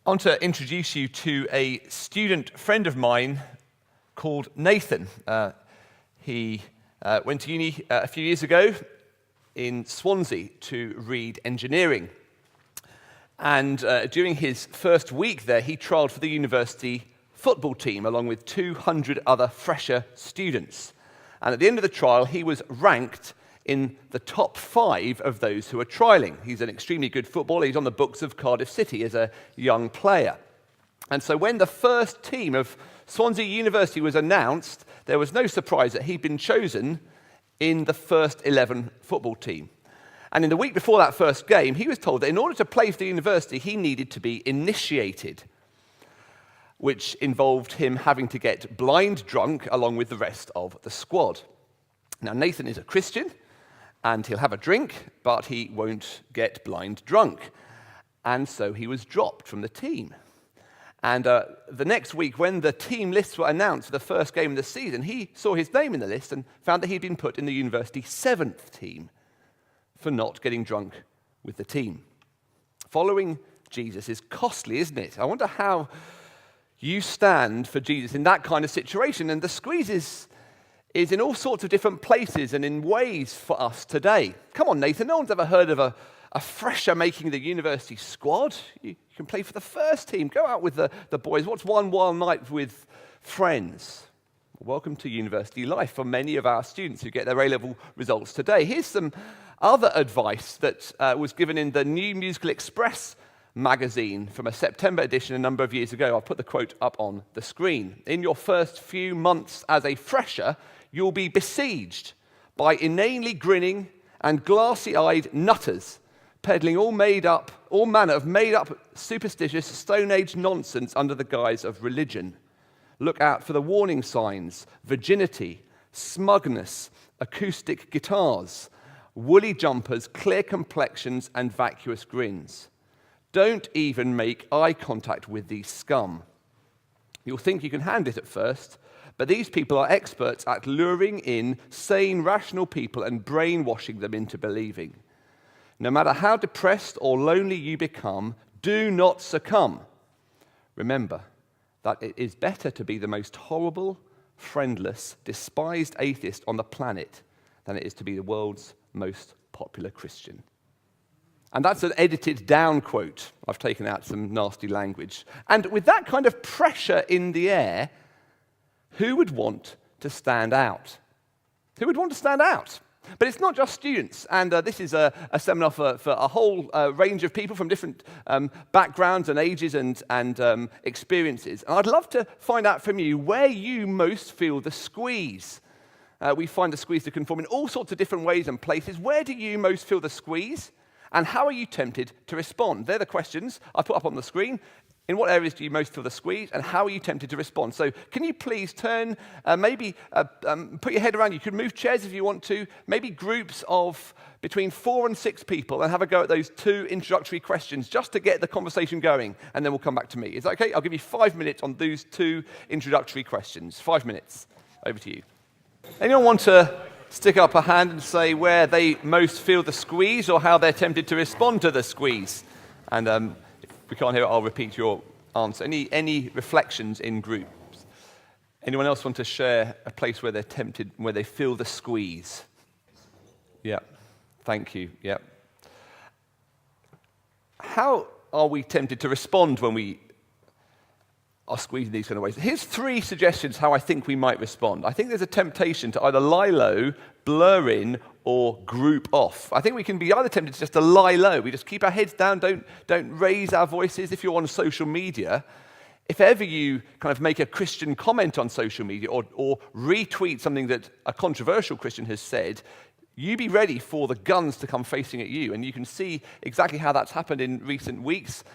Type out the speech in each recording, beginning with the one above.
I want to introduce you to a student friend of mine called Nathan. He went to uni a few years ago in Swansea to read engineering. And during his first week there, he trialled for the university football team along with 200 other fresher students. And at the end of the trial, he was ranked in the top 5 of those who are trialling. He's an extremely good footballer. He's on the books of Cardiff City as a young player. And so when the first team of Swansea University was announced, there was no surprise that he'd been chosen in the first 11 football team. And in the week before that first game, he was told that in order to play for the university, he needed to be initiated, which involved him having to get blind drunk along with the rest of the squad. Now, Nathan is a Christian, and he'll have a drink, but he won't get blind drunk. And so he was dropped from the team. And the next week, when the team lists were announced for the first game of the season, he saw his name in the list and found that he'd been put in the university 7th team for not getting drunk with the team. Following Jesus is costly, isn't it? I wonder how you stand for Jesus in that kind of situation. And the squeeze is in all sorts of different places and in ways for us today. Come on, Nathan, no one's ever heard of a fresher making the university squad. You can play for the first team. Go out with the boys. What's one wild night with friends? Welcome to university life for many of our students who get their A-level results today. Here's some other advice that was given in the New Musical Express magazine from a September edition a number of years ago. I'll put the quote up on the screen. In your first few months as a fresher, you'll be besieged by inanely grinning and glassy-eyed nutters peddling all manner of made-up, superstitious, Stone Age nonsense under the guise of religion. Look out for the warning signs: virginity, smugness, acoustic guitars, woolly jumpers, clear complexions, and vacuous grins. Don't even make eye contact with these scum. You'll think you can handle it at first, but these people are experts at luring in sane, rational people and brainwashing them into believing. No matter how depressed or lonely you become, do not succumb. Remember that it is better to be the most horrible, friendless, despised atheist on the planet than it is to be the world's most popular Christian. And that's an edited down quote. I've taken out some nasty language. And with that kind of pressure in the air, who would want to stand out? Who would want to stand out? But it's not just students, and this is a seminar for a whole range of people from different backgrounds and ages and experiences. And I'd love to find out from you where you most feel the squeeze. We find the squeeze to conform in all sorts of different ways and places. Where do you most feel the squeeze? And how are you tempted to respond? They're the questions I put up on the screen. In what areas do you most feel the squeeze, and how are you tempted to respond? So can you please turn, put your head around. You could move chairs if you want to, maybe groups of between 4 and 6 people, and have a go at those 2 introductory questions just to get the conversation going, and then we'll come back to me. Is that okay? I'll give you 5 minutes on those 2 introductory questions. 5 minutes. Over to you. Anyone want to stick up a hand and say where they most feel the squeeze or how they're tempted to respond to the squeeze? And if we can't hear it, I'll repeat your answer. Any reflections in groups? Anyone else want to share a place where they're tempted, where they feel the squeeze? Yeah, thank you. Yeah. How are we tempted to respond when we are squeezing these kind of ways? Here's 3 suggestions how I think we might respond. I think there's a temptation to either lie low, blur in, or group off. I think we can be either tempted just to lie low. We just keep our heads down, don't raise our voices. If you're on social media, if ever you kind of make a Christian comment on social media or retweet something that a controversial Christian has said, you be ready for the guns to come facing at you. And you can see exactly how that's happened in recent weeks.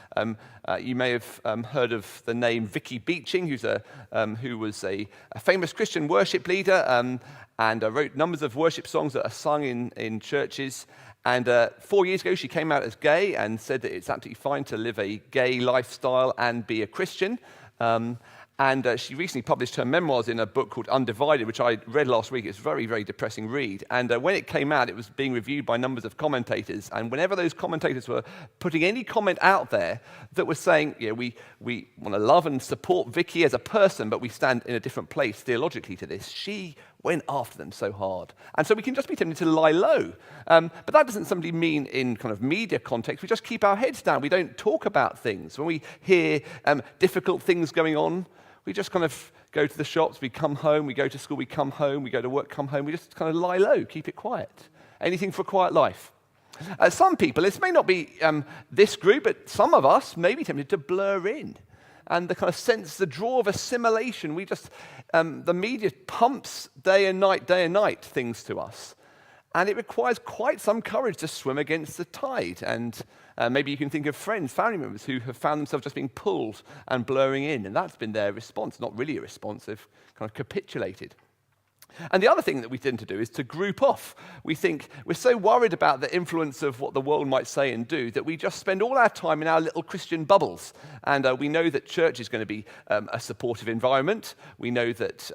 You may have heard of the name Vicky Beeching, who was a famous Christian worship leader and wrote numbers of worship songs that are sung in churches. And 4 years ago, she came out as gay and said that it's absolutely fine to live a gay lifestyle and be a Christian. And she recently published her memoirs in a book called Undivided, which I read last week. It's a very, very depressing read. And when it came out, it was being reviewed by numbers of commentators. And whenever those commentators were putting any comment out there that was saying, we want to love and support Vicky as a person, but we stand in a different place theologically to this, she went after them so hard. And so we can just be tempted to lie low. But that doesn't simply mean in kind of media context. We just keep our heads down. We don't talk about things. When we hear difficult things going on, we just kind of go to the shops, we come home, we go to school, we come home, we go to work, come home. We just kind of lie low, keep it quiet. Anything for a quiet life. Some people, this may not be this group, but some of us may be tempted to blur in. And the kind of sense, the draw of assimilation, the media pumps day and night things to us. And it requires quite some courage to swim against the tide. And maybe you can think of friends, family members who have found themselves just being pulled and blurring in. And that's been their response, not really a response. They've kind of capitulated. And the other thing that we tend to do is to group off. We think we're so worried about the influence of what the world might say and do that we just spend all our time in our little Christian bubbles. And we know that church is going to be a supportive environment. We know that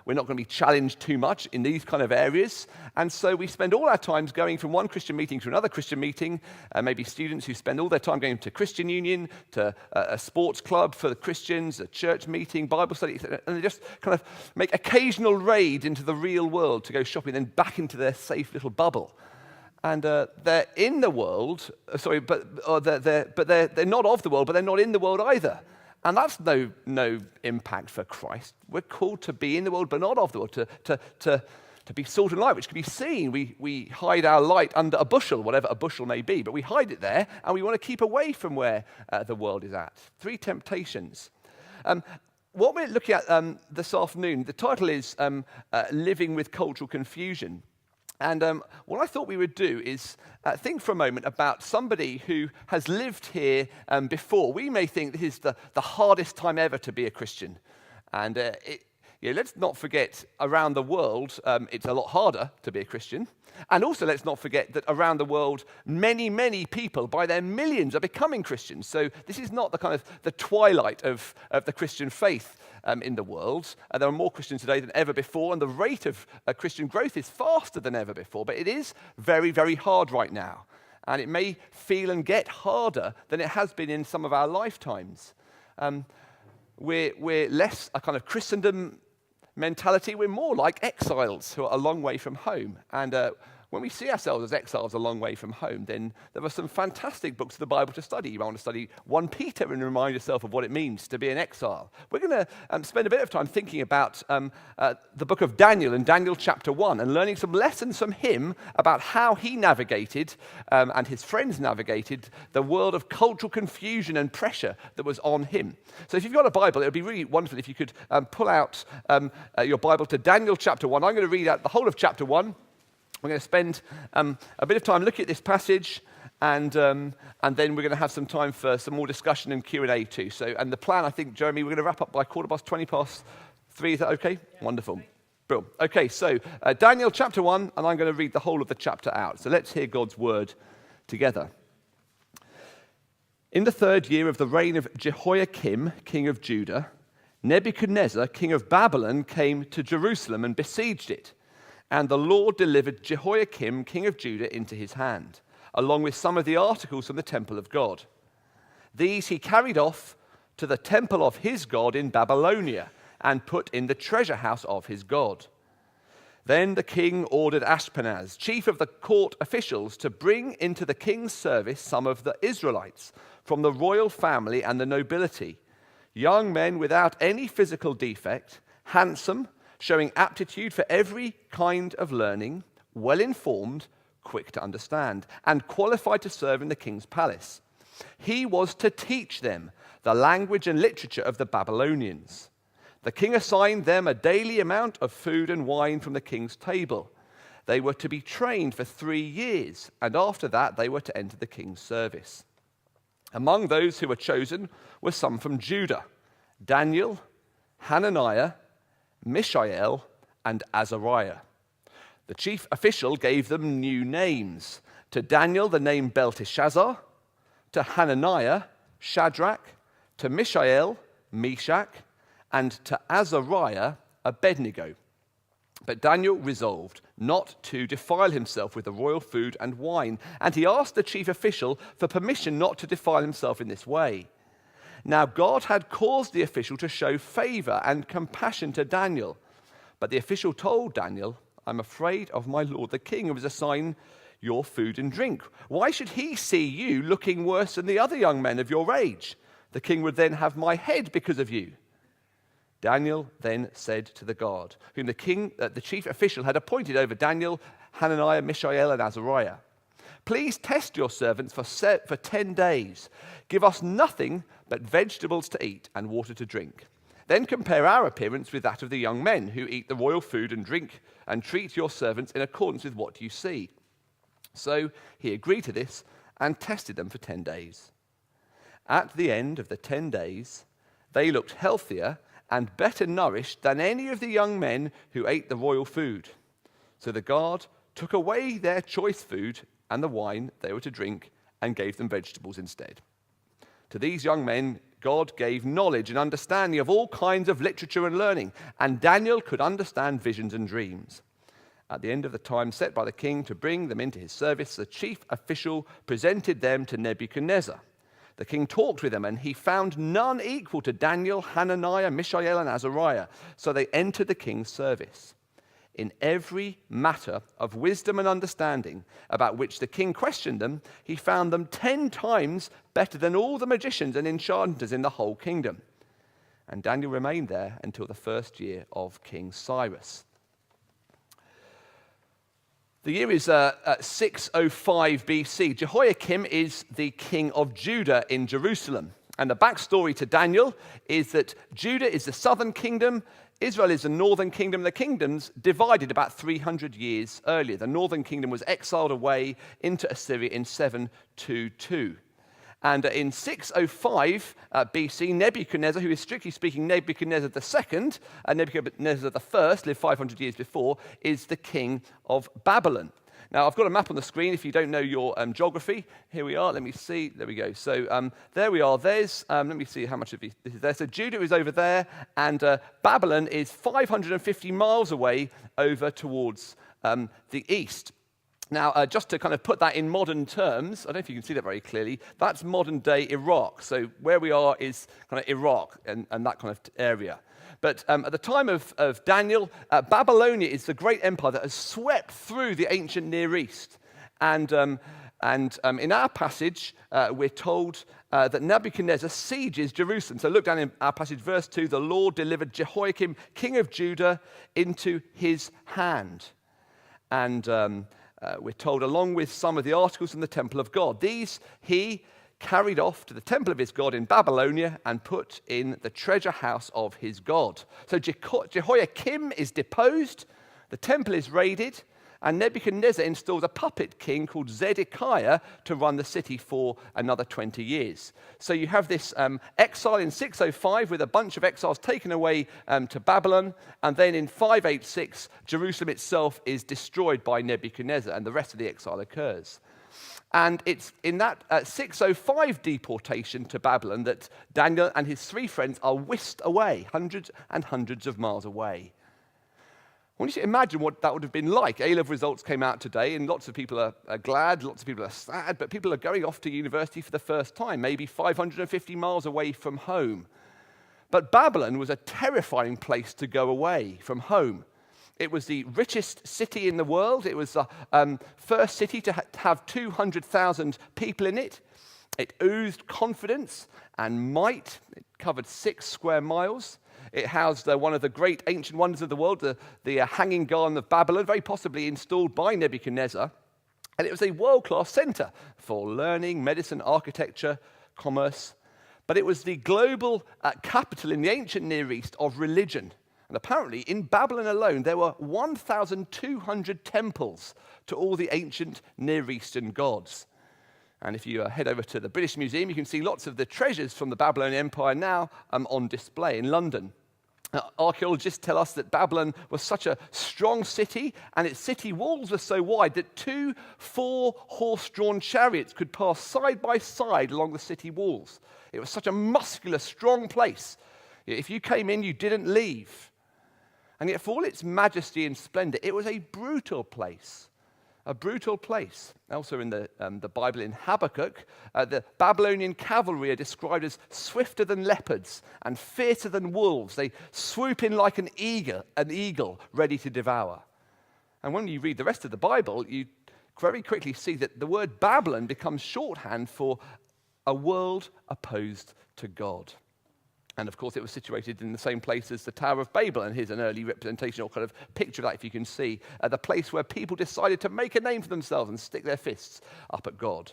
we're not going to be challenged too much in these kind of areas. And so we spend all our times going from one Christian meeting to another Christian meeting. Maybe students who spend all their time going to Christian Union, to a sports club for the Christians, a church meeting, Bible study, and they just kind of make occasional raid into the real world to go shopping, then back into their safe little bubble. And they're in the world, they're not of the world, but they're not in the world either. And that's no impact for Christ. We're called to be in the world, but not of the world, to be salt and light, which can be seen. We hide our light under a bushel, whatever a bushel may be, but we hide it there, and we want to keep away from where the world is at. 3 temptations. What we're looking at this afternoon, the title is Living with Cultural Confusion. And what I thought we would do is think for a moment about somebody who has lived here before. We may think this is the hardest time ever to be a Christian. And let's not forget, around the world, it's a lot harder to be a Christian. And also, let's not forget that around the world, many, many people, by their millions, are becoming Christians. So this is not the kind of the twilight of the Christian faith in the world. There are more Christians today than ever before, and the rate of Christian growth is faster than ever before. But it is very, very hard right now. And it may feel and get harder than it has been in some of our lifetimes. We're less a kind of Christendom mentality. We're more like exiles who are a long way from home. And when we see ourselves as exiles a long way from home, then there are some fantastic books of the Bible to study. You might want to study 1 Peter and remind yourself of what it means to be an exile. We're going to spend a bit of time thinking about the book of Daniel and Daniel chapter 1 and learning some lessons from him about how he navigated and his friends navigated the world of cultural confusion and pressure that was on him. So if you've got a Bible, it would be really wonderful if you could pull out your Bible to Daniel chapter 1. I'm going to read out the whole of chapter 1. We're going to spend a bit of time looking at this passage, and then we're going to have some time for some more discussion and Q&A too. So, and the plan, I think, Jeremy, we're going to wrap up by 3:15. Is that okay? Yeah. Wonderful. Brilliant. Okay, so Daniel chapter 1, and I'm going to read the whole of the chapter out. So let's hear God's word together. In the 3rd year of the reign of Jehoiakim, king of Judah, Nebuchadnezzar, king of Babylon, came to Jerusalem and besieged it. And the Lord delivered Jehoiakim, king of Judah, into his hand, along with some of the articles from the temple of God. These he carried off to the temple of his God in Babylonia and put in the treasure house of his God. Then the king ordered Ashpenaz, chief of the court officials, to bring into the king's service some of the Israelites from the royal family and the nobility, young men without any physical defect, handsome, showing aptitude for every kind of learning, well-informed, quick to understand, and qualified to serve in the king's palace. He was to teach them the language and literature of the Babylonians. The king assigned them a daily amount of food and wine from the king's table. They were to be trained for 3 years, and after that they were to enter the king's service. Among those who were chosen were some from Judah: Daniel, Hananiah, Mishael, and Azariah. The chief official gave them new names. To Daniel, the name Belteshazzar. To Hananiah, Shadrach. To Mishael, Meshach. and to Azariah Abednego. But Daniel resolved not to defile himself with the royal food and wine, and he asked the chief official for permission not to defile himself in this way. Now God had caused the official to show favor and compassion to Daniel, but the official told Daniel, "I'm afraid of my lord the king, who has assigned your food and drink. Why should he see you looking worse than the other young men of your age? The king would then have my head because of you." Daniel then said to the guard, whom the chief official had appointed over Daniel, Hananiah, Mishael, and Azariah, "Please test your servants for 10 days. Give us nothing but vegetables to eat and water to drink. Then compare our appearance with that of the young men who eat the royal food and drink, and treat your servants in accordance with what you see." So he agreed to this and tested them for 10 days. At the end of the 10 days, they looked healthier and better nourished than any of the young men who ate the royal food. So the guard took away their choice food and the wine they were to drink and gave them vegetables instead. To these young men, God gave knowledge and understanding of all kinds of literature and learning, and Daniel could understand visions and dreams. At the end of the time set by the king to bring them into his service, the chief official presented them to Nebuchadnezzar. The king talked with them, and he found none equal to Daniel, Hananiah, Mishael, and Azariah. So they entered the king's service. In every matter of wisdom and understanding about which the king questioned them, he found them 10 times better than all the magicians and enchanters in the whole kingdom. And Daniel remained there until the first year of King Cyrus. The year is 605 BC. Jehoiakim is the king of Judah in Jerusalem. And the backstory to Daniel is that Judah is the southern kingdom, Israel is the northern kingdom. The kingdoms divided about 300 years earlier. The northern kingdom was exiled away into Assyria in 722. And in 605 BC, Nebuchadnezzar, who is strictly speaking Nebuchadnezzar II, Nebuchadnezzar I, lived 500 years before, is the king of Babylon. Now, I've got a map on the screen if you don't know your geography. Here we are. Let me see. There we go. So there we are. There's, let me see how much of this is there. So Judah is over there, and Babylon is 550 miles away over towards the east. Now, just to kind of put that in modern terms, I don't know if you can see that very clearly, that's modern-day Iraq. So where we are is kind of Iraq and that kind of area. But at the time of Daniel, Babylonia is the great empire that has swept through the ancient Near East. And in our passage, we're told that Nebuchadnezzar sieges Jerusalem. So look down in our passage, verse 2, the Lord delivered Jehoiakim, king of Judah, into his hand. And we're told, along with some of the articles from the temple of God, these he carried off to the temple of his God in Babylonia and put in the treasure house of his God. So Jehoiakim is deposed, the temple is raided, and Nebuchadnezzar installs a puppet king called Zedekiah to run the city for another 20 years. So you have this exile in 605 with a bunch of exiles taken away to Babylon, and then in 586, Jerusalem itself is destroyed by Nebuchadnezzar, and the rest of the exile occurs. And it's in that 605 deportation to Babylon that Daniel and his 3 friends are whisked away, hundreds and hundreds of miles away. I want you to imagine what that would have been like. A-level results came out today, and lots of people are glad, lots of people are sad, but people are going off to university for the first time, maybe 550 miles away from home. But Babylon was a terrifying place to go away from home. It was the richest city in the world. It was the first city to have 200,000 people in it. It oozed confidence and might. It covered 6 square miles. It housed one of the great ancient wonders of the world, the Hanging Garden of Babylon, very possibly installed by Nebuchadnezzar. And it was a world-class center for learning, medicine, architecture, commerce. But it was the global capital in the ancient Near East of religion. And apparently, in Babylon alone, there were 1,200 temples to all the ancient Near Eastern gods. And if you head over to the British Museum, you can see lots of the treasures from the Babylonian Empire now on display in London. Archaeologists tell us that Babylon was such a strong city, and its city walls were so wide that 2 4-horse-drawn chariots could pass side by side along the city walls. It was such a muscular, strong place. If you came in, you didn't leave. And yet for all its majesty and splendor, it was a brutal place. A brutal place. Also in the Bible, in Habakkuk, the Babylonian cavalry are described as swifter than leopards and fiercer than wolves. They swoop in like an eagle ready to devour. And when you read the rest of the Bible, you very quickly see that the word Babylon becomes shorthand for a world opposed to God. And of course, it was situated in the same place as the Tower of Babel. And here's an early representation or kind of picture of that, if you can see, the place where people decided to make a name for themselves and stick their fists up at God.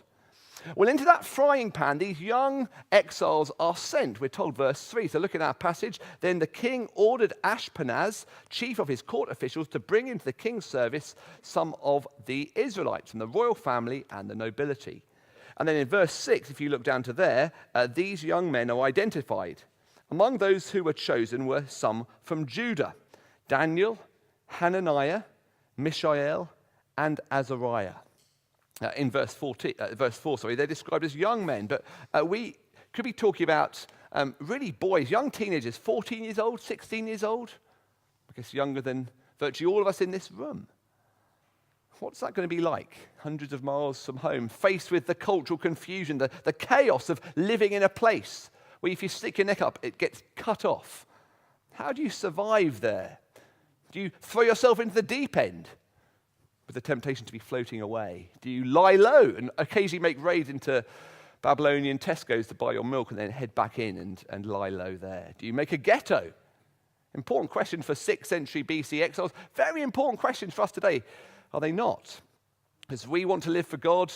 Well, into that frying pan, these young exiles are sent. We're told, verse 3. So look at our passage. Then the king ordered Ashpenaz, chief of his court officials, to bring into the king's service some of the Israelites from the royal family and the nobility. And then in verse 6, if you look down to there, these young men are identified. Among those who were chosen were some from Judah: Daniel, Hananiah, Mishael, and Azariah. In verse 4, they're described as young men, but we could be talking about really boys, young teenagers, 14 years old, 16 years old, I guess younger than virtually all of us in this room. What's that going to be like, hundreds of miles from home, faced with the cultural confusion, the chaos of living in a place where if you stick your neck up, it gets cut off? How do you survive there? Do you throw yourself into the deep end with the temptation to be floating away? Do you lie low and occasionally make raids into Babylonian Tesco's to buy your milk and then head back in and lie low there? Do you make a ghetto? Important question for 6th century BC exiles. Very important questions for us today, are they not? Because we want to live for God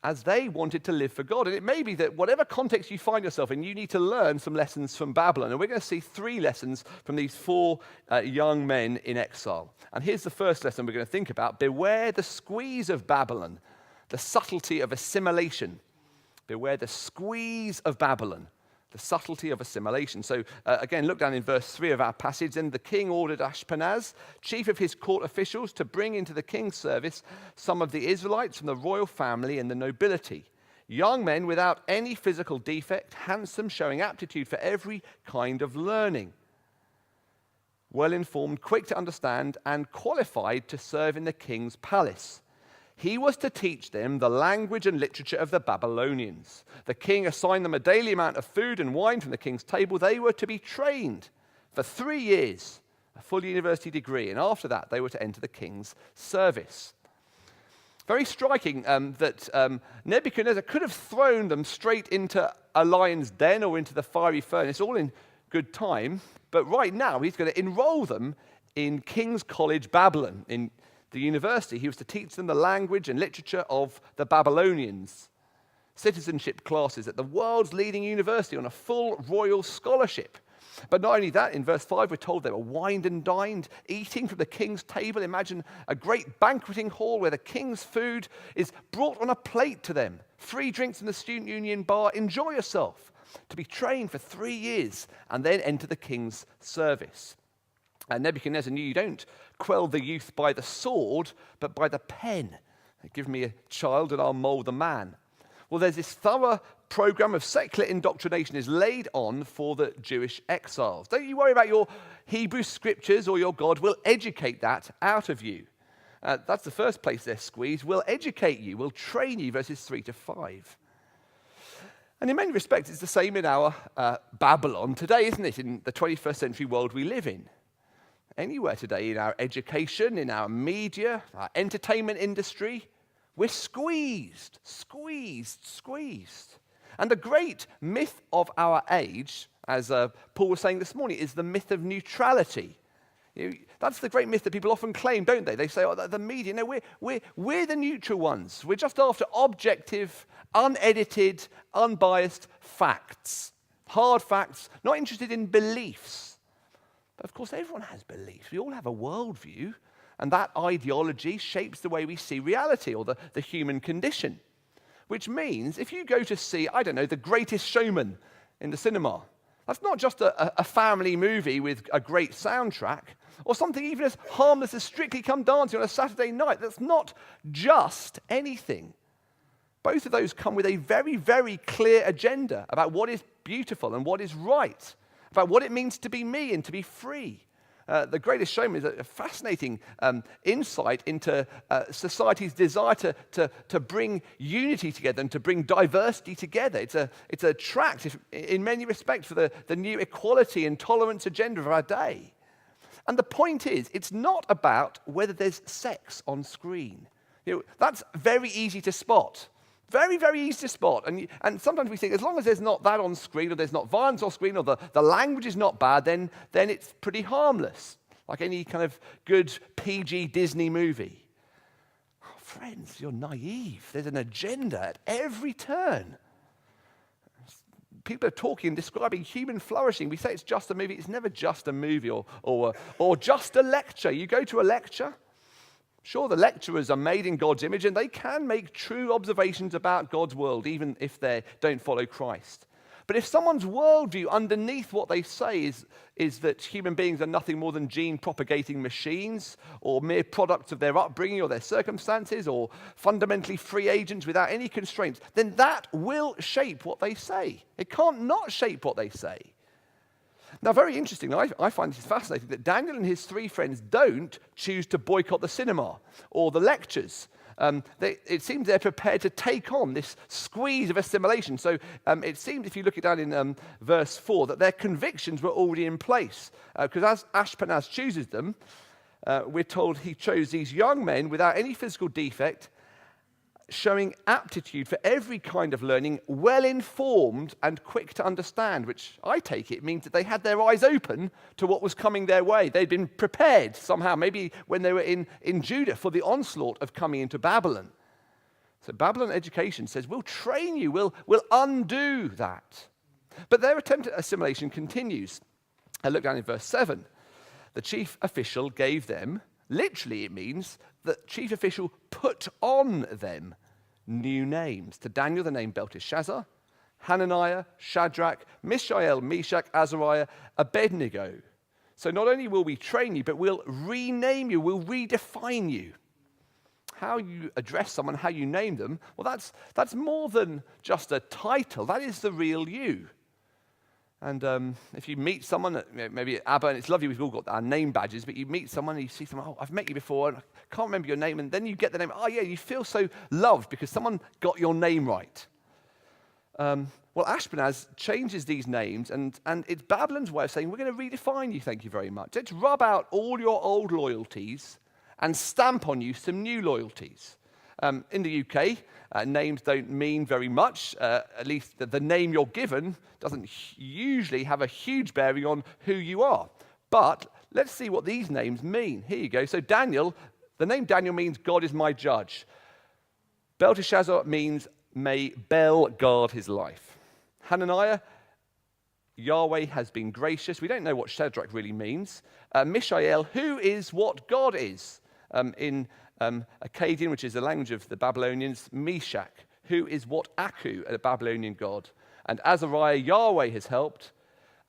as they wanted to live for God. And it may be that whatever context you find yourself in, you need to learn some lessons from Babylon. And we're going to see 3 lessons from these 4 young men in exile. And here's the first lesson we're going to think about. Beware the squeeze of Babylon, the subtlety of assimilation. Beware the squeeze of Babylon, the subtlety of assimilation. So again, look down in verse 3 of our passage. Then the king ordered Ashpenaz, chief of his court officials, to bring into the king's service some of the Israelites from the royal family and the nobility, young men without any physical defect, handsome, showing aptitude for every kind of learning, well-informed, quick to understand, and qualified to serve in the king's palace. He was to teach them the language and literature of the Babylonians. The king assigned them a daily amount of food and wine from the king's table. They were to be trained for 3 years, a full university degree, and after that they were to enter the king's service. Very striking that Nebuchadnezzar could have thrown them straight into a lion's den or into the fiery furnace, all in good time, but right now he's going to enroll them in King's College Babylon, in the university. He was to teach them the language and literature of the Babylonians, citizenship classes at the world's leading university on a full royal scholarship. But not only that, in verse 5 we're told they were wined and dined, eating from the king's table. Imagine a great banqueting hall where the king's food is brought on a plate to them. Free drinks in the student union bar. Enjoy yourself. To be trained for 3 years and then enter the king's service. And Nebuchadnezzar knew you don't quell the youth by the sword, but by the pen. Give me a child and I'll mold the man. Well, there's this thorough program of secular indoctrination is laid on for the Jewish exiles. Don't you worry about your Hebrew scriptures or your God. We'll educate that out of you. That's the first place they're squeezed. We'll educate you. We'll train you, verses 3 to 5. And in many respects, it's the same in our Babylon today, isn't it? In the 21st century world we live in. Anywhere today, in our education, in our media, our entertainment industry, we're squeezed. And the great myth of our age, as Paul was saying this morning, is the myth of neutrality. That's the great myth that people often claim, don't they? They say, oh, the media, no, we're the neutral ones. We're just after objective, unedited, unbiased facts. Hard facts, not interested in beliefs. But of course, everyone has beliefs. We all have a worldview, and that ideology shapes the way we see reality or the human condition. Which means if you go to see, I don't know, The Greatest Showman in the cinema, that's not just a family movie with a great soundtrack, or something even as harmless as Strictly Come Dancing on a Saturday night. That's not just anything. Both of those come with a very, very clear agenda about what is beautiful and what is right, about what it means to be me and to be free. The Greatest Showman is a fascinating insight into society's desire to bring unity together and to bring diversity together. It's a tract, in many respects, for the new equality and tolerance agenda of our day. And the point is, it's not about whether there's sex on screen. That's very easy to spot. Very, very easy to spot. And sometimes we think, as long as there's not that on screen, or there's not violence on screen, or the language is not bad, then it's pretty harmless, like any kind of good PG Disney movie. Oh, friends, you're naive. There's an agenda at every turn. People are talking and describing human flourishing. We say it's just a movie. It's never just a movie or just a lecture. You go to a lecture. Sure, the lecturers are made in God's image, and they can make true observations about God's world, even if they don't follow Christ. But if someone's worldview underneath what they say is that human beings are nothing more than gene-propagating machines, or mere products of their upbringing or their circumstances, or fundamentally free agents without any constraints, then that will shape what they say. It can't not shape what they say. Now, very interesting, I find this fascinating, that Daniel and his 3 friends don't choose to boycott the cinema or the lectures. It seems they're prepared to take on this squeeze of assimilation. So it seems, if you look it down in verse 4, that their convictions were already in place. Because as Ashpenaz chooses them, we're told he chose these young men without any physical defect, showing aptitude for every kind of learning, well-informed and quick to understand, which I take it means that they had their eyes open to what was coming their way. They'd been prepared somehow, maybe when they were in Judah, for the onslaught of coming into Babylon. So Babylon education says, we'll train you, we'll undo that. But their attempt at assimilation continues. I look down in verse 7. The chief official gave them, literally it means, the chief official put on them new names. To Daniel, the name Belteshazzar, Hananiah, Shadrach, Mishael, Meshach, Azariah, Abednego. So not only will we train you, but we'll rename you, we'll redefine you. How you address someone, how you name them, well, that's more than just a title. That is the real you. And if you meet someone, maybe at Aber, and it's lovely, we've all got our name badges, but you meet someone and you see someone, oh, I've met you before, and I can't remember your name, and then you get the name, oh yeah, you feel so loved because someone got your name right. Well, Ashpenaz changes these names, and it's Babylon's way of saying, we're going to redefine you, thank you very much. Let's rub out all your old loyalties and stamp on you some new loyalties. In the UK, names don't mean very much. At least the name you're given doesn't usually have a huge bearing on who you are. But let's see what these names mean. Here you go. So Daniel, the name Daniel means God is my judge. Belteshazzar means may Bel guard his life. Hananiah, Yahweh has been gracious. We don't know what Shadrach really means. Mishael, who is what God is. In Akkadian, which is the language of the Babylonians, Meshach, who is what Aku, a Babylonian god. And Azariah, Yahweh has helped.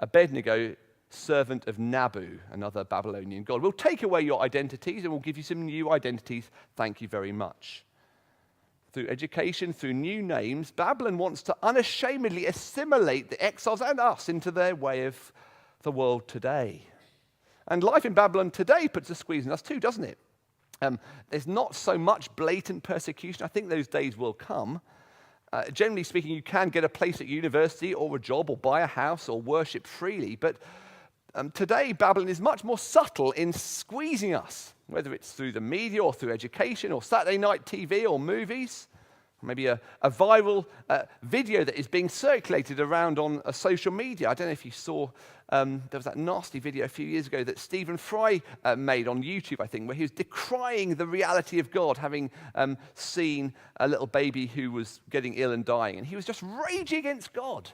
Abednego, servant of Nabu, another Babylonian god. We'll take away your identities and we'll give you some new identities. Thank you very much. Through education, through new names, Babylon wants to unashamedly assimilate the exiles and us into their way of the world today. And life in Babylon today puts a squeeze on us too, doesn't it? There's not so much blatant persecution. I think those days will come. Generally speaking, you can get a place at university or a job or buy a house or worship freely. But today, Babylon is much more subtle in squeezing us, whether it's through the media or through education or Saturday night TV or movies. Maybe a viral video that is being circulated around on social media. I don't know if you saw, there was that nasty video a few years ago that Stephen Fry made on YouTube, I think, where he was decrying the reality of God, having seen a little baby who was getting ill and dying. And he was just raging against God.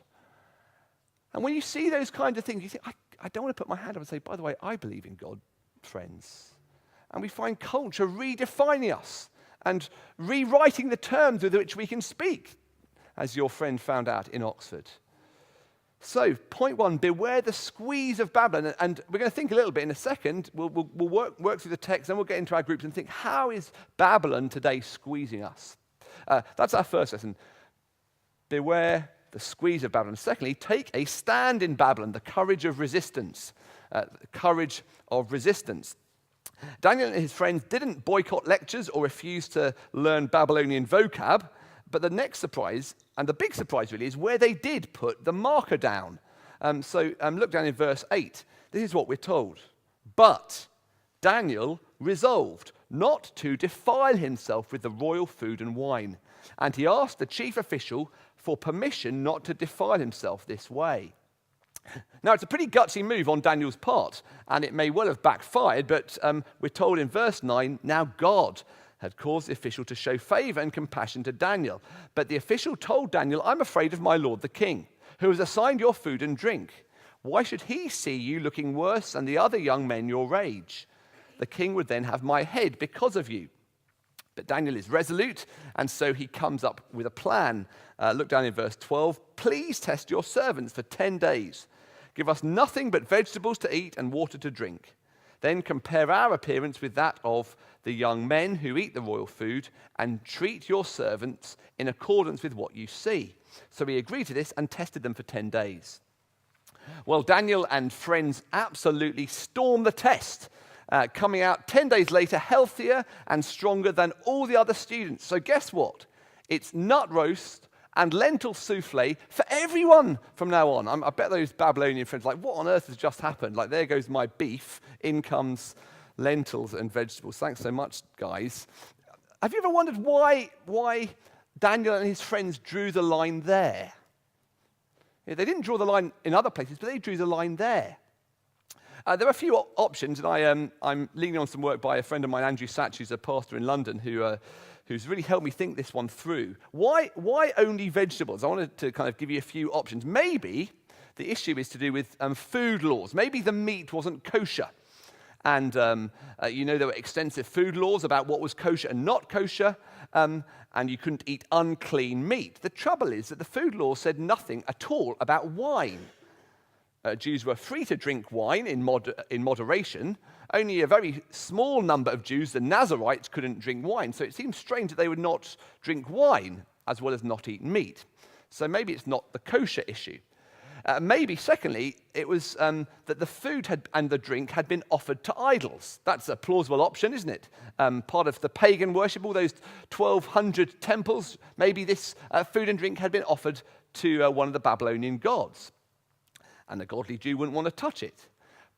And when you see those kinds of things, you think, I don't want to put my hand up and say, by the way, I believe in God, friends. And we find culture redefining us and rewriting the terms with which we can speak, as your friend found out in Oxford. So, point 1, beware the squeeze of Babylon. And we're going to think a little bit in a second. We'll work through the text, then we'll get into our groups and think, how is Babylon today squeezing us? That's our first lesson. Beware the squeeze of Babylon. Secondly, take a stand in Babylon, the courage of resistance. Daniel and his friends didn't boycott lectures or refuse to learn Babylonian vocab, but the next surprise, and the big surprise really, is where they did put the marker down. Look down in verse 8. This is what we're told. But Daniel resolved not to defile himself with the royal food and wine, and he asked the chief official for permission not to defile himself this way. Now, it's a pretty gutsy move on Daniel's part, and it may well have backfired, but we're told in verse 9, now God had caused the official to show favor and compassion to Daniel. But the official told Daniel, I'm afraid of my lord the king, who has assigned your food and drink. Why should he see you looking worse than the other young men your age? The king would then have my head because of you. But Daniel is resolute, and so he comes up with a plan. Look down in verse 12. Please test your servants for 10 days. Give us nothing but vegetables to eat and water to drink. Then compare our appearance with that of the young men who eat the royal food, and treat your servants in accordance with what you see. So he agreed to this and tested them for 10 days. Well, Daniel and friends absolutely stormed the test, coming out 10 days later healthier and stronger than all the other students. So guess what? It's nut roast and lentil souffle for everyone from now on. I bet those Babylonian friends are like, what on earth has just happened? Like, there goes my beef, in comes lentils and vegetables. Thanks so much, guys. Have you ever wondered why Daniel and his friends drew the line there? Yeah, they didn't draw the line in other places, but they drew the line there. There are a few options, and I'm leaning on some work by a friend of mine, Andrew Satch, who's a pastor in London, who's really helped me think this one through. Why only vegetables? I wanted to kind of give you a few options. Maybe the issue is to do with food laws. Maybe the meat wasn't kosher. And, there were extensive food laws about what was kosher and not kosher, and you couldn't eat unclean meat. The trouble is that the food law said nothing at all about wine. Jews were free to drink wine in moderation. Only a very small number of Jews, the Nazarites, couldn't drink wine. So it seems strange that they would not drink wine as well as not eat meat. So maybe it's not the kosher issue. Maybe, secondly, it was that the food and the drink had been offered to idols. That's a plausible option, isn't it? Part of the pagan worship, all those 1,200 temples, maybe this food and drink had been offered to one of the Babylonian gods. And a godly Jew wouldn't want to touch it.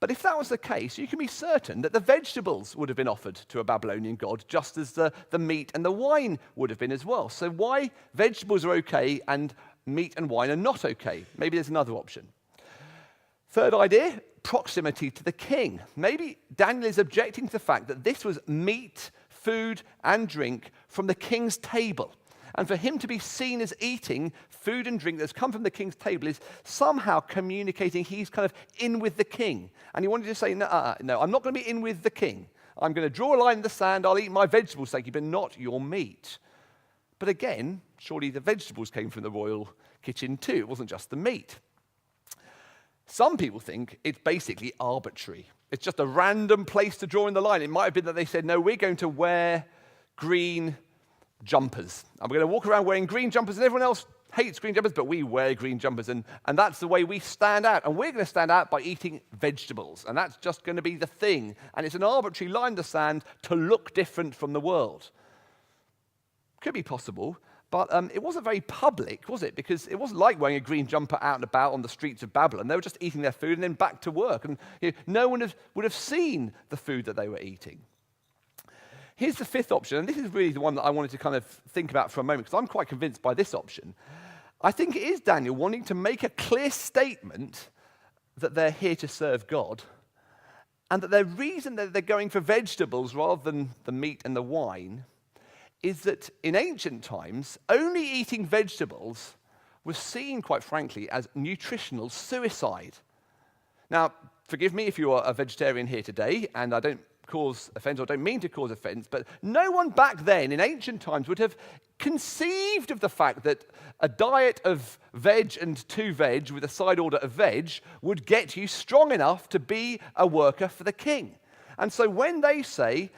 But if that was the case, you can be certain that the vegetables would have been offered to a Babylonian god, just as the meat and the wine would have been as well. So why vegetables are okay and meat and wine are not okay? Maybe there's another option. Third idea, proximity to the king. Maybe Daniel is objecting to the fact that this was meat, food, and drink from the king's table. And for him to be seen as eating food and drink that's come from the king's table is somehow communicating he's kind of in with the king. And he wanted to say, no, I'm not going to be in with the king. I'm going to draw a line in the sand. I'll eat my vegetables, thank you, but not your meat. But again, surely the vegetables came from the royal kitchen too. It wasn't just the meat. Some people think it's basically arbitrary. It's just a random place to draw in the line. It might have been that they said, no, we're going to wear green jumpers. And we're going to walk around wearing green jumpers, and everyone else hates green jumpers, but we wear green jumpers, and that's the way we stand out. And we're going to stand out by eating vegetables, and that's just going to be the thing. And it's an arbitrary line in the sand to look different from the world. Could be possible, but it wasn't very public, was it? Because it wasn't like wearing a green jumper out and about on the streets of Babylon. They were just eating their food and then back to work, and no one would have seen the food that they were eating. Here's the fifth option, and this is really the one that I wanted to kind of think about for a moment, because I'm quite convinced by this option. I think it is Daniel wanting to make a clear statement that they're here to serve God, and that the reason that they're going for vegetables rather than the meat and the wine is that in ancient times, only eating vegetables was seen, quite frankly, as nutritional suicide. Now, forgive me if you are a vegetarian here today, and I don't cause offense, or don't mean to cause offense, but no one back then in ancient times would have conceived of the fact that a diet of veg and 2 veg with a side order of veg would get you strong enough to be a worker for the king. And so when they say,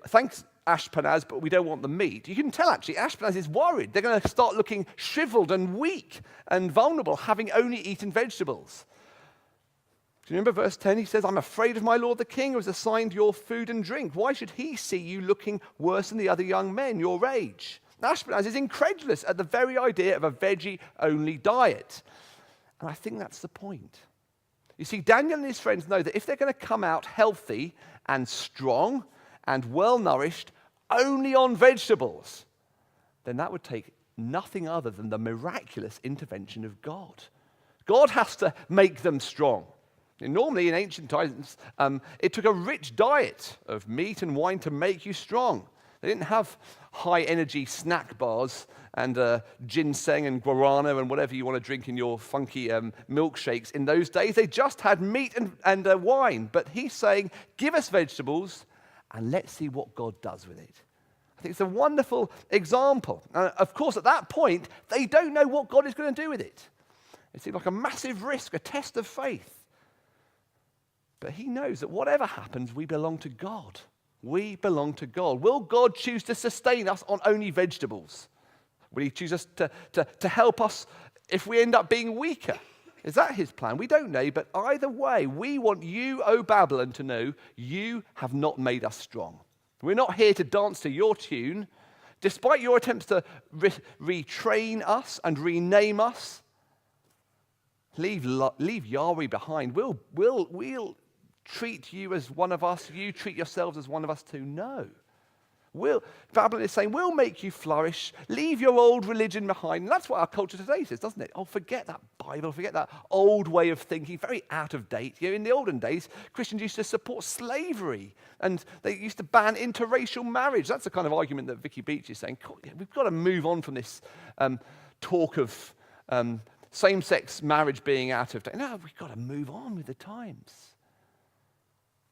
thanks Ashpenaz, but we don't want the meat. You can tell, actually, Ashpenaz is worried. They're going to start looking shriveled and weak and vulnerable, having only eaten vegetables. Do you remember verse 10? He says, I'm afraid of my lord the king, who has assigned your food and drink. Why should he see you looking worse than the other young men your age? Ashpenaz is incredulous at the very idea of a veggie-only diet. And I think that's the point. You see, Daniel and his friends know that if they're going to come out healthy and strong and well-nourished only on vegetables, then that would take nothing other than the miraculous intervention of God. God has to make them strong. And normally in ancient times, it took a rich diet of meat and wine to make you strong. They didn't have high-energy snack bars and ginseng and guarana and whatever you want to drink in your funky milkshakes in those days. They just had meat and wine. But he's saying, give us vegetables and let's see what God does with it. I think it's a wonderful example. Of course, at that point, they don't know what God is going to do with it. It seems like a massive risk, a test of faith. But he knows that whatever happens, we belong to God. We belong to God. Will God choose to sustain us on only vegetables? Will he choose us to help us if we end up being weaker? Is that his plan? We don't know, but either way, we want you, O Babylon, to know you have not made us strong. We're not here to dance to your tune. Despite your attempts to retrain us and rename us, leave Yahweh behind. We'll treat you as one of us. You treat yourselves as one of us too. No. Babylon is saying, we'll make you flourish. Leave your old religion behind. And that's what our culture today says, doesn't it? Oh, forget that Bible. Forget that old way of thinking. Very out of date. You know, in the olden days, Christians used to support slavery. And they used to ban interracial marriage. That's the kind of argument that Vicky Beach is saying. We've got to move on from this talk of same-sex marriage being out of date. No, we've got to move on with the times.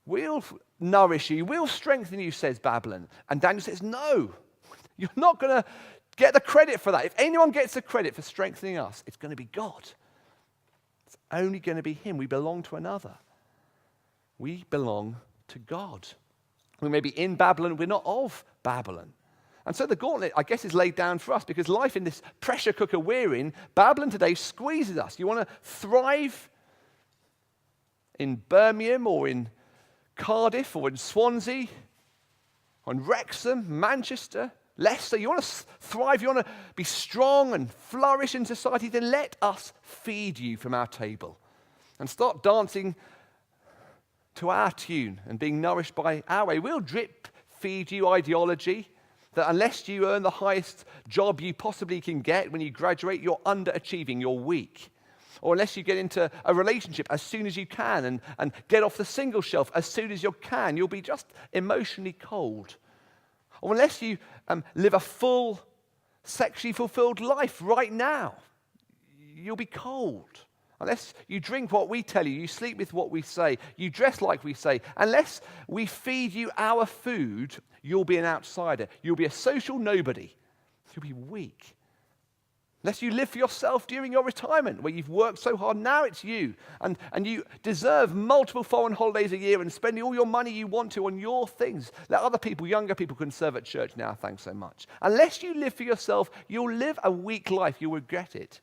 We'll nourish you, we'll strengthen you, says Babylon. And Daniel says, no, you're not going to get the credit for that. If anyone gets the credit for strengthening us, it's going to be God. It's only going to be him. We belong to another. We belong to God. We may be in Babylon, we're not of Babylon. And so the gauntlet, I guess, is laid down for us because life in this pressure cooker we're in, Babylon today squeezes us. You want to thrive in Birmingham or in Cardiff or in Swansea, or in Wrexham, Manchester, Leicester. You want to thrive, you want to be strong and flourish in society, then let us feed you from our table and start dancing to our tune and being nourished by our way. We'll drip feed you ideology that unless you earn the highest job you possibly can get when you graduate, you're underachieving, you're weak. Or unless you get into a relationship as soon as you can and get off the single shelf as soon as you can, you'll be just emotionally cold. Or unless you live a full, sexually fulfilled life right now, you'll be cold. Unless you drink what we tell you, you sleep with what we say, you dress like we say, unless we feed you our food, you'll be an outsider. You'll be a social nobody. You'll be weak. Unless you live for yourself during your retirement, where you've worked so hard, now it's you. And you deserve multiple foreign holidays a year and spending all your money you want to on your things. Let other people, younger people, can serve at church now, thanks so much. Unless you live for yourself, you'll live a weak life. You'll regret it.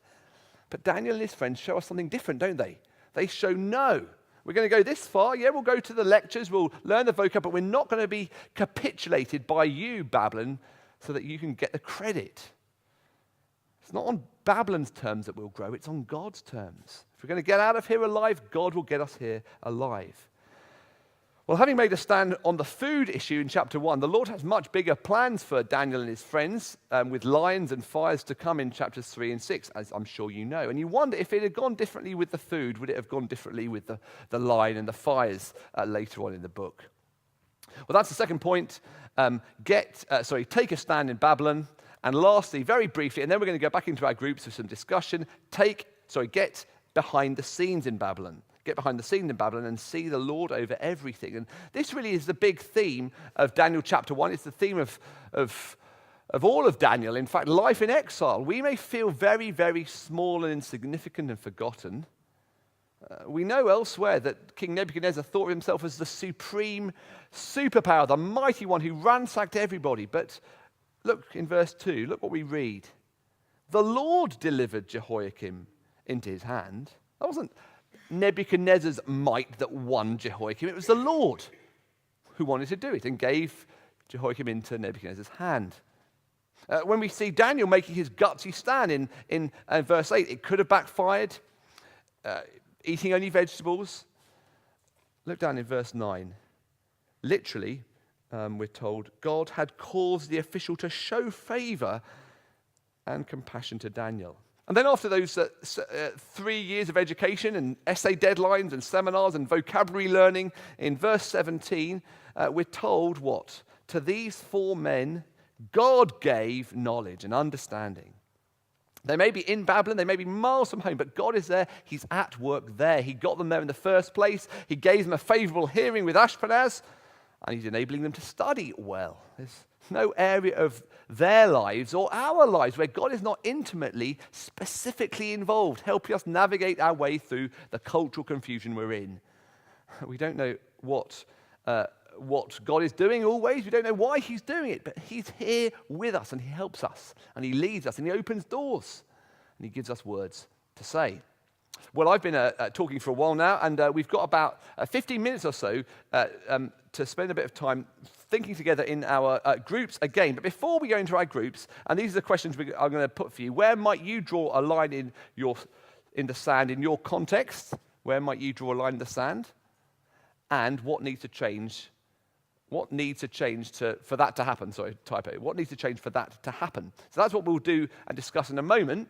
But Daniel and his friends show us something different, don't they? They show no. We're going to go this far. Yeah, we'll go to the lectures. We'll learn the vocab, but we're not going to be capitulated by you, Babylon, so that you can get the credit. It's not on Babylon's terms that we'll grow, it's on God's terms. If we're going to get out of here alive, God will get us here alive. Well, having made a stand on the food issue in chapter 1, the Lord has much bigger plans for Daniel and his friends, with lions and fires to come in chapters 3 and 6, as I'm sure you know. And you wonder, if it had gone differently with the food, would it have gone differently with the lion and the fires later on in the book? Well, that's the second point. Take a stand in Babylon. And lastly, very briefly, and then we're going to go back into our groups with some discussion, get behind the scenes in Babylon. Get behind the scenes in Babylon and see the Lord over everything. And this really is the big theme of Daniel chapter 1. It's the theme of all of Daniel. In fact, life in exile. We may feel very, very small and insignificant and forgotten. We know elsewhere that King Nebuchadnezzar thought of himself as the supreme superpower, the mighty one who ransacked everybody. But look in verse 2, look what we read. The Lord delivered Jehoiakim into his hand. That wasn't Nebuchadnezzar's might that won Jehoiakim. It was the Lord who wanted to do it and gave Jehoiakim into Nebuchadnezzar's hand. When we see Daniel making his gutsy stand in verse 8, it could have backfired, eating only vegetables. Look down in verse 9. Literally, we're told, God had caused the official to show favor and compassion to Daniel. And then after those 3 years of education and essay deadlines and seminars and vocabulary learning, in verse 17, we're told what? To these 4 men, God gave knowledge and understanding. They may be in Babylon, they may be miles from home, but God is there. He's at work there. He got them there in the first place. He gave them a favorable hearing with Ashpenaz, and he's enabling them to study well. There's no area of their lives or our lives where God is not intimately, specifically involved, helping us navigate our way through the cultural confusion we're in. We don't know what God is doing always. We don't know why he's doing it, but he's here with us and he helps us and he leads us and he opens doors and he gives us words to say. Well, I've been talking for a while now, and we've got about 15 minutes or so to spend a bit of time thinking together in our groups again. But before we go into our groups, and these are the questions I'm going to put for you, where might you draw a line in the sand in your context? Where might you draw a line in the sand? And what needs to change? What needs to change for that to happen? Sorry, typo. What needs to change for that to happen? So that's what we'll do and discuss in a moment.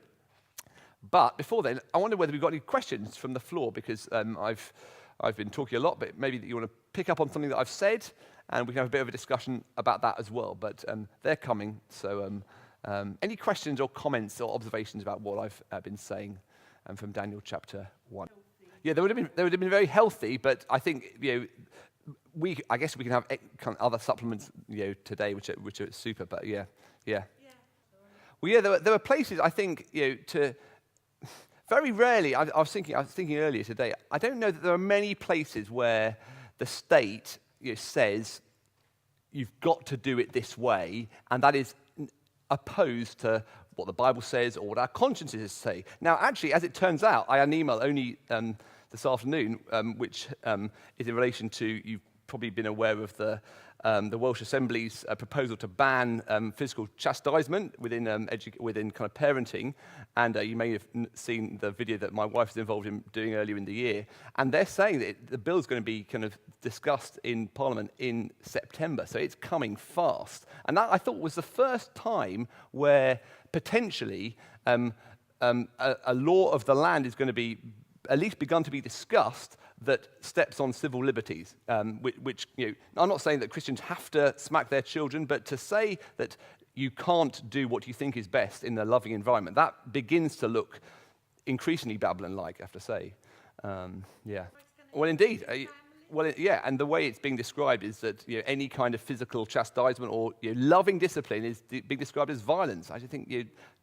But before then, I wonder whether we've got any questions from the floor, because I've been talking a lot, but maybe that you want to pick up on something that I've said, and we can have a bit of a discussion about that as well. But they're coming, so any questions or comments or observations about what I've been saying from Daniel chapter 1? Yeah, they would have been very healthy, but I think I guess we can have kind of other supplements today, which are super. But yeah. Well, yeah, there were places I think to. Very rarely, I was thinking earlier today, I don't know that there are many places where the state says you've got to do it this way, and that is opposed to what the Bible says or what our consciences say. Now, actually, as it turns out, I had an email only this afternoon, which is in relation to, you've probably been aware of the Welsh Assembly's proposal to ban physical chastisement within kind of parenting, and you may have seen the video that my wife was involved in doing earlier in the year, and they're saying that the bill's going to be kind of discussed in Parliament in September, so it's coming fast. And that, I thought, was the first time where potentially a law of the land is going to be at least begun to be discussed that steps on civil liberties, which I'm not saying that Christians have to smack their children, but to say that you can't do what you think is best in a loving environment, that begins to look increasingly Babylon-like, I have to say. Yeah. Well, indeed. And the way it's being described is that any kind of physical chastisement or loving discipline is being described as violence. I just think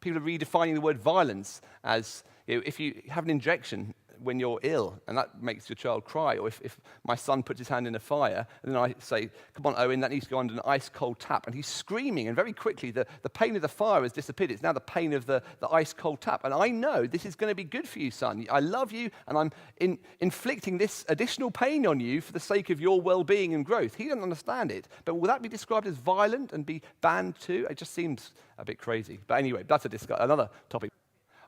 people are redefining the word violence as if you have an injection when you're ill, and that makes your child cry, or if my son puts his hand in a fire, and then I say, come on, Owen, that needs to go under an ice-cold tap, and he's screaming, and very quickly the pain of the fire has disappeared. It's now the pain of the ice-cold tap, and I know this is going to be good for you, son. I love you, and I'm inflicting this additional pain on you for the sake of your well-being and growth. He doesn't understand it, but will that be described as violent and be banned too? It just seems a bit crazy. But anyway, that's another topic.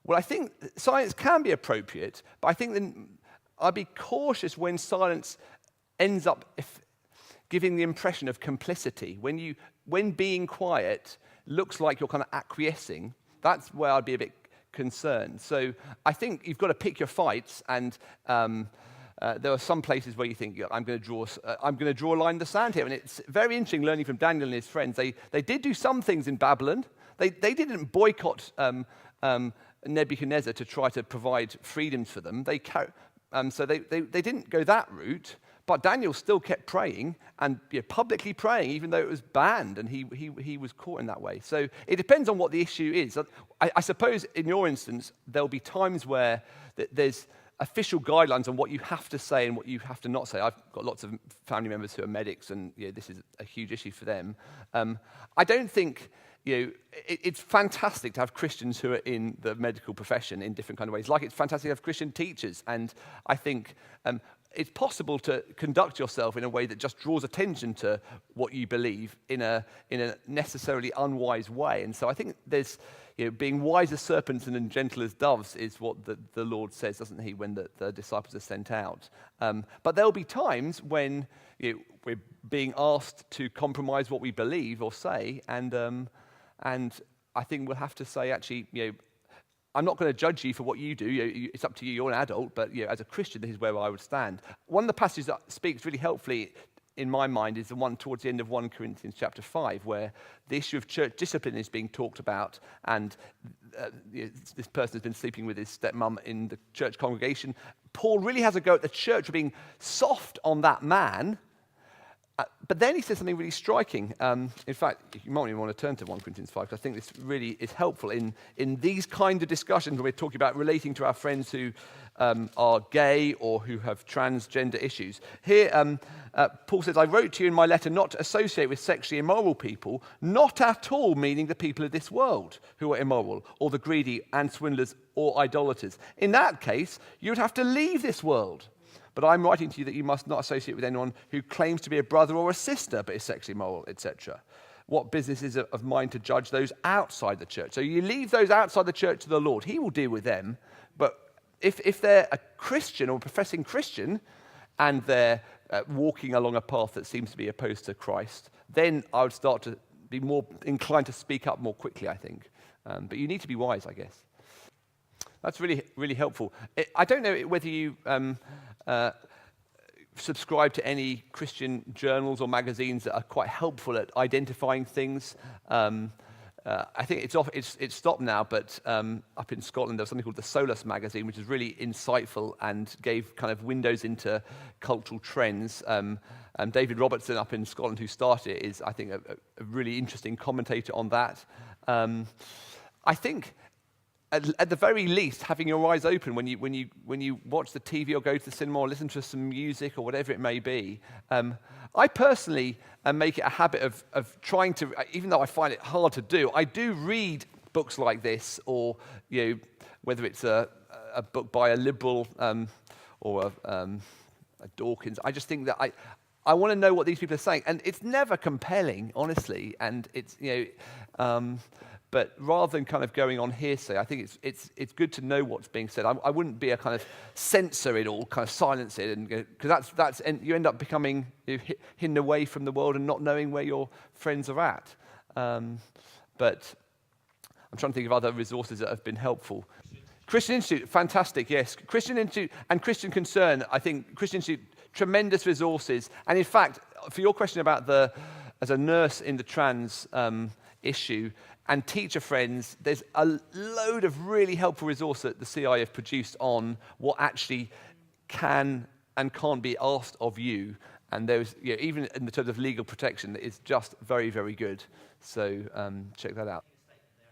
Well, I think silence can be appropriate, but I think then I'd be cautious when silence ends up giving the impression of complicity. When being quiet looks like you're kind of acquiescing, that's where I'd be a bit concerned. So I think you've got to pick your fights, and there are some places where you think, I'm going to draw a line in the sand here. And it's very interesting learning from Daniel and his friends. They did do some things in Babylon. They didn't boycott Nebuchadnezzar to try to provide freedoms for them. So they didn't go that route, but Daniel still kept praying and publicly praying, even though it was banned, and he was caught in that way. So it depends on what the issue is. I suppose in your instance, there'll be times where there's official guidelines on what you have to say and what you have to not say. I've got lots of family members who are medics, and this is a huge issue for them. I don't think it's fantastic to have Christians who are in the medical profession in different kind of ways. Like it's fantastic to have Christian teachers, and I think it's possible to conduct yourself in a way that just draws attention to what you believe in a necessarily unwise way. And so I think there's being wise as serpents and gentle as doves is what the Lord says, doesn't he, when the disciples are sent out. But there'll be times when we're being asked to compromise what we believe or say, and I think we'll have to say, actually, I'm not going to judge you for what you do. It's up to you. You're an adult, but as a Christian, this is where I would stand. One of the passages that speaks really helpfully in my mind is the one towards the end of 1 Corinthians chapter 5, where the issue of church discipline is being talked about, and this person has been sleeping with his stepmom in the church congregation. Paul really has a go at the church for being soft on that man. But then he says something really striking. In fact, you might even want to turn to 1 Corinthians 5, because I think this really is helpful in these kind of discussions when we're talking about relating to our friends who are gay or who have transgender issues. Here, Paul says, I wrote to you in my letter not to associate with sexually immoral people, not at all meaning the people of this world who are immoral, or the greedy and swindlers or idolaters. In that case, you would have to leave this world. But I'm writing to you that you must not associate with anyone who claims to be a brother or a sister but is sexually immoral, etc. What business is it of mine to judge those outside the church? So you leave those outside the church to the Lord. He will deal with them. But if they're a Christian or a professing Christian and they're walking along a path that seems to be opposed to Christ, then I would start to be more inclined to speak up more quickly, I think. But you need to be wise, I guess. That's really, really helpful. I don't know whether you subscribe to any Christian journals or magazines that are quite helpful at identifying things. I think it's stopped now, but up in Scotland there was something called the Solus magazine, which is really insightful and gave kind of windows into cultural trends. David Robertson up in Scotland, who started it, is, I think, a really interesting commentator on that. I think, at the very least, having your eyes open when you watch the TV or go to the cinema or listen to some music or whatever it may be. I personally make it a habit of trying to, even though I find it hard to do, I do read books like this, or whether it's a book by a liberal or a Dawkins. I just think that I want to know what these people are saying, and it's never compelling, honestly, and it's but rather than kind of going on hearsay, I think it's good to know what's being said. I wouldn't be a kind of censor it all, kind of silence it, and because that's and you end up becoming hidden away from the world and not knowing where your friends are at. But I'm trying to think of other resources that have been helpful. Christian Institute, fantastic, yes. Christian Institute and Christian Concern, I think Christian Institute, tremendous resources. And in fact, for your question about as a nurse in the trans issue, and teacher friends, there's a load of really helpful resources that the CI have produced on what actually can and can't be asked of you. And there's, even in the terms of legal protection, it's just very, very good. So check that out.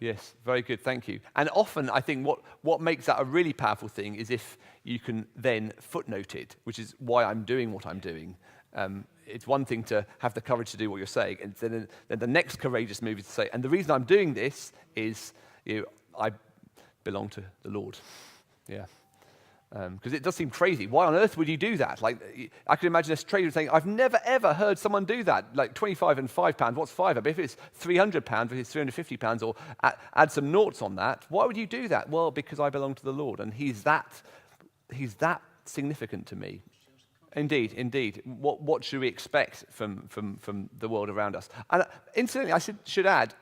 Yes, very good, thank you. And often, I think what makes that a really powerful thing is if you can then footnote it, which is why I'm doing what I'm doing. It's one thing to have the courage to do what you're saying, and then the next courageous move is to say, and the reason I'm doing this is I belong to the Lord. Yeah. Because it does seem crazy. Why on earth would you do that? Like, I could imagine a trader saying, I've never, ever heard someone do that. Like, 25 and £5, what's £5? But if it's £300, if it's £350, or add some noughts on that, why would you do that? Well, because I belong to the Lord, and He's that significant to me. Indeed. What should we expect from the world around us? And incidentally, I should add,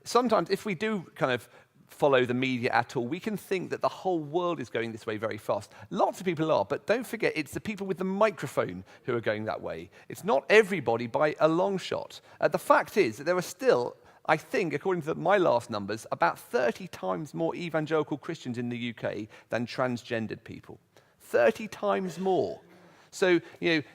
sometimes if we do kind of follow the media at all, we can think that the whole world is going this way very fast. Lots of people are, but don't forget, it's the people with the microphone who are going that way. It's not everybody by a long shot. The fact is that there are still, I think, according to my last numbers, about 30 times more evangelical Christians in the UK than transgendered people. 30 times more. So,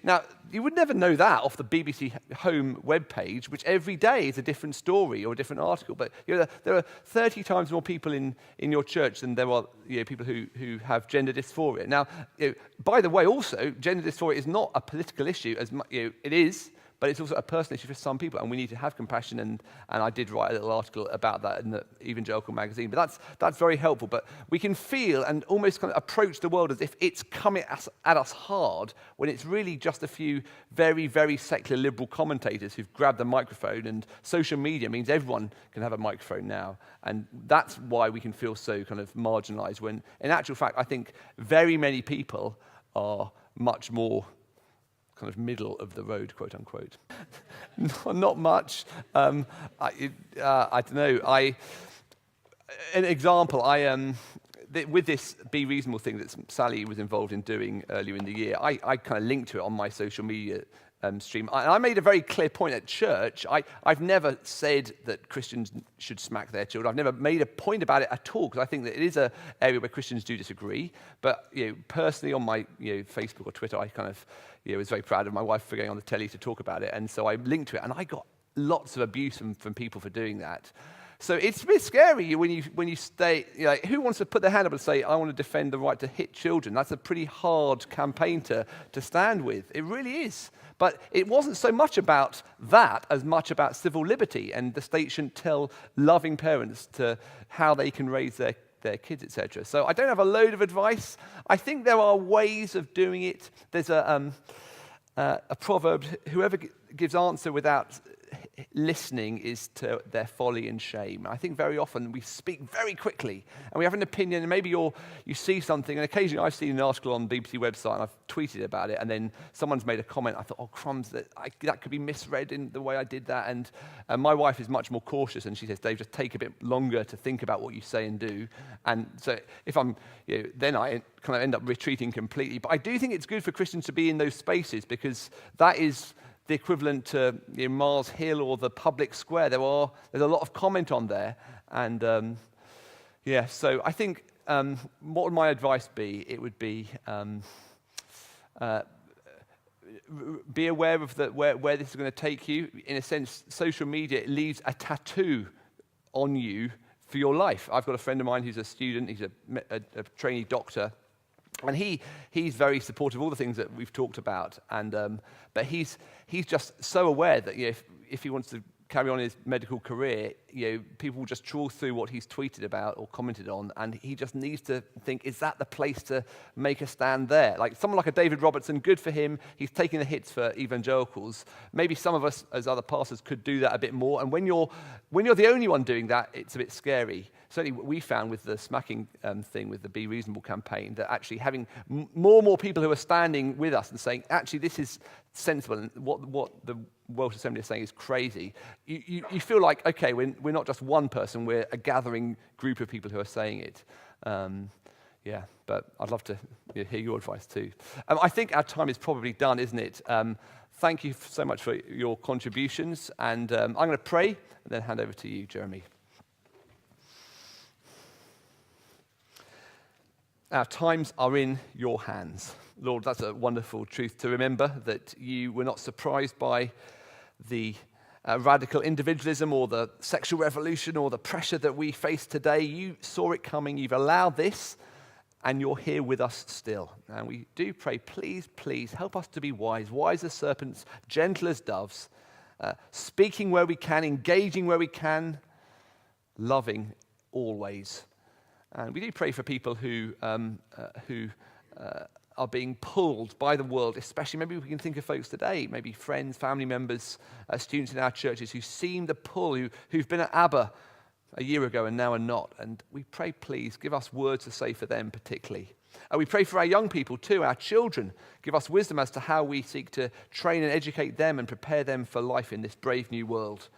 now, you would never know that off the BBC Home webpage, which every day is a different story or a different article. But there are 30 times more people in your church than there are people who have gender dysphoria. Now, by the way, also, gender dysphoria is not a political issue. It is, but it's also a personal issue for some people, and we need to have compassion, and I did write a little article about that in the Evangelical magazine, but that's very helpful. But we can feel and almost kind of approach the world as if it's coming at us hard, when it's really just a few very, very secular liberal commentators who've grabbed the microphone, and social media means everyone can have a microphone now, and that's why we can feel so kind of marginalized, when in actual fact I think very many people are much more kind of middle of the road, quote unquote. Not much. I don't know. An example. With this Be Reasonable thing that Sally was involved in doing earlier in the year, I kind of linked to it on my social media stream. I made a very clear point at church. I've never said that Christians should smack their children. I've never made a point about it at all, because I think that it is an area where Christians do disagree. But personally, on my Facebook or Twitter, I kind of was very proud of my wife for going on the telly to talk about it, and so I linked to it, and I got lots of abuse from people for doing that. So it's a bit scary when you stay. Who wants to put their hand up and say, "I want to defend the right to hit children"? That's a pretty hard campaign to stand with. It really is. But it wasn't so much about that as much about civil liberty, and the state shouldn't tell loving parents to how they can raise their kids, etc. So I don't have a load of advice. I think there are ways of doing it. There's a proverb: whoever gives answer without listening is to their folly and shame. I think very often we speak very quickly and we have an opinion, and maybe you see something, and occasionally I've seen an article on the BBC website and I've tweeted about it, and then someone's made a comment. I thought, oh crumbs, that could be misread in the way I did that. And my wife is much more cautious, and she says, Dave, just take a bit longer to think about what you say and do. And so if I'm, then I kind of end up retreating completely. But I do think it's good for Christians to be in those spaces, because that is the equivalent to Mars Hill or the public square. There's a lot of comment on there, and so I think what would my advice be? It would be be aware of where this is going to take you. In a sense, social media leaves a tattoo on you for your life. I've got a friend of mine who's a student. He's a trainee doctor. And he's very supportive of all the things that we've talked about, and but he's just so aware that if he wants to carry on his medical career, people will just trawl through what he's tweeted about or commented on, and he just needs to think, is that the place to make a stand there? Like someone like a David Robertson, good for him. He's taking the hits for evangelicals. Maybe some of us as other pastors could do that a bit more. And when you're the only one doing that, it's a bit scary. Certainly we found with the smacking thing, with the Be Reasonable campaign, that actually having more and more people who are standing with us and saying, actually, this is sensible, and what the Welsh Assembly is saying is crazy, you feel like, okay, we're not just one person, we're a gathering group of people who are saying it. But I'd love to hear your advice too. I think our time is probably done, isn't it? Thank you so much for your contributions, and I'm going to pray and then hand over to you, Jeremy. Our times are in your hands. Lord, that's a wonderful truth to remember, that you were not surprised by the radical individualism or the sexual revolution or the pressure that we face today. You saw it coming, you've allowed this, and you're here with us still. And we do pray, please, please help us to be wise as serpents, gentle as doves, speaking where we can, engaging where we can, loving always. And we do pray for people who are being pulled by the world, especially maybe we can think of folks today, maybe friends, family members, students in our churches who seem the pull, who've been at Aber a year ago and now are not. And we pray, please, give us words to say for them particularly. And we pray for our young people too, our children. Give us wisdom as to how we seek to train and educate them and prepare them for life in this brave new world.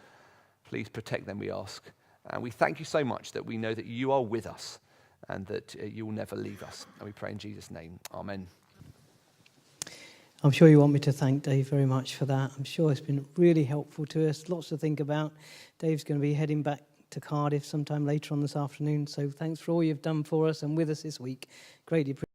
Please protect them, we ask. And we thank you so much that we know that you are with us and that you will never leave us. And we pray in Jesus' name. Amen. I'm sure you want me to thank Dave very much for that. I'm sure it's been really helpful to us. Lots to think about. Dave's going to be heading back to Cardiff sometime later on this afternoon. So thanks for all you've done for us and with us this week. Greatly appreciated.